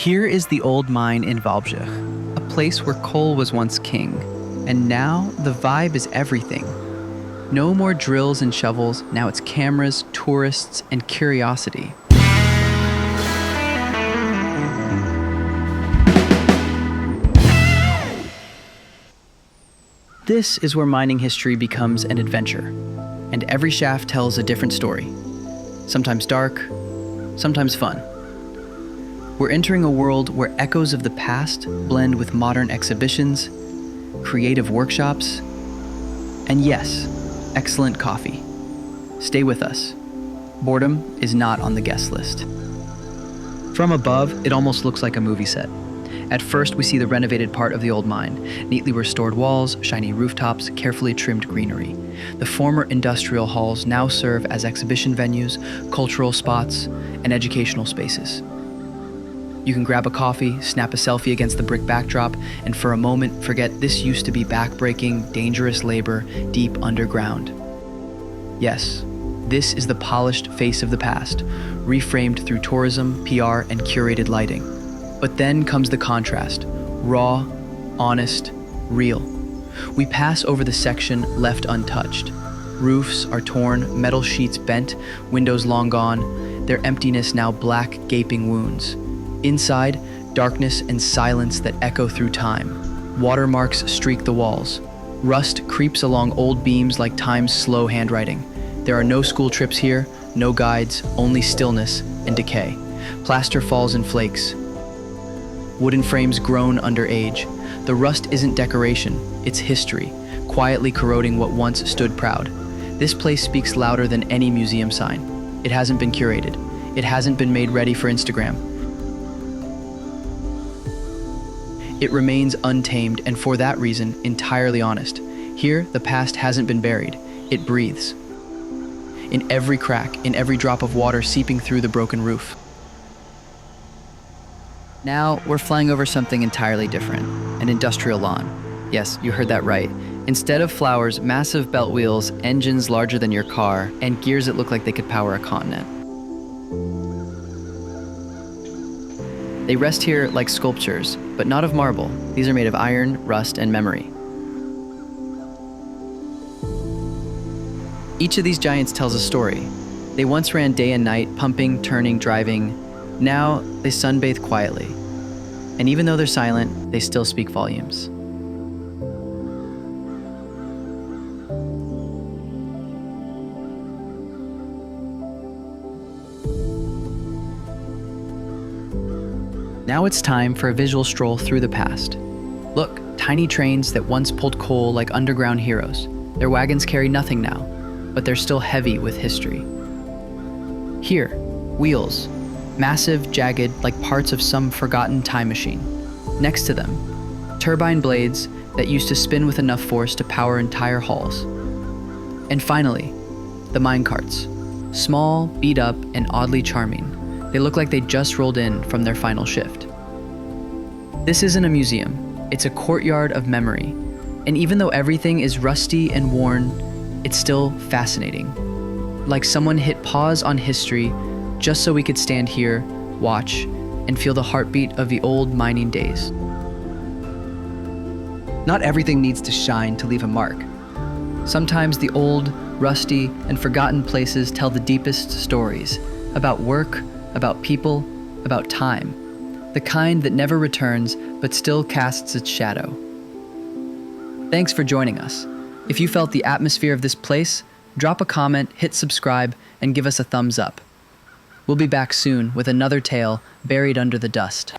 Here is the old mine in Wałbrzych, a place where coal was once king, and now the vibe is everything. No more drills and shovels, now it's cameras, tourists, and curiosity. This is where mining history becomes an adventure, and every shaft tells a different story. Sometimes dark, sometimes fun. We're entering a world where echoes of the past blend with modern exhibitions, creative workshops, and yes, excellent coffee. Stay with us. Boredom is not on the guest list. From above, it almost looks like a movie set. At first, we see the renovated part of the old mine, neatly restored walls, shiny rooftops, carefully trimmed greenery. The former industrial halls now serve as exhibition venues, cultural spots, and educational spaces. You can grab a coffee, snap a selfie against the brick backdrop, and for a moment forget this used to be backbreaking, dangerous labor deep underground. Yes, this is the polished face of the past, reframed through tourism, PR, and curated lighting. But then comes the contrast, raw, honest, real. We pass over the section left untouched. Roofs are torn, metal sheets bent, windows long gone, their emptiness now black, gaping wounds. Inside, darkness and silence that echo through time. Watermarks streak the walls. Rust creeps along old beams like time's slow handwriting. There are no school trips here, no guides, only stillness and decay. Plaster falls in flakes. Wooden frames groan under age. The rust isn't decoration, it's history, quietly corroding what once stood proud. This place speaks louder than any museum sign. It hasn't been curated. It hasn't been made ready for Instagram. It remains untamed and for that reason, entirely honest. Here, the past hasn't been buried. It breathes. In every crack, in every drop of water seeping through the broken roof. Now, we're flying over something entirely different, an industrial lawn. Yes, you heard that right. Instead of flowers, massive belt wheels, engines larger than your car, and gears that look like they could power a continent. They rest here like sculptures, but not of marble. These are made of iron, rust, and memory. Each of these giants tells a story. They once ran day and night, pumping, turning, driving. Now, they sunbathe quietly. And even though they're silent, they still speak volumes. Now it's time for a visual stroll through the past. Look, tiny trains that once pulled coal like underground heroes. Their wagons carry nothing now, but they're still heavy with history. Here, wheels, massive, jagged, like parts of some forgotten time machine. Next to them, turbine blades that used to spin with enough force to power entire halls. And finally, the mine carts. Small, beat up, and oddly charming. They look like they just rolled in from their final shift. This isn't a museum, it's a courtyard of memory. And even though everything is rusty and worn, it's still fascinating. Like someone hit pause on history just so we could stand here, watch, and feel the heartbeat of the old mining days. Not everything needs to shine to leave a mark. Sometimes the old, rusty, and forgotten places tell the deepest stories about work, about people, about time, the kind that never returns but still casts its shadow. Thanks for joining us. If you felt the atmosphere of this place, drop a comment, hit subscribe, and give us a thumbs up. We'll be back soon with another tale buried under the dust.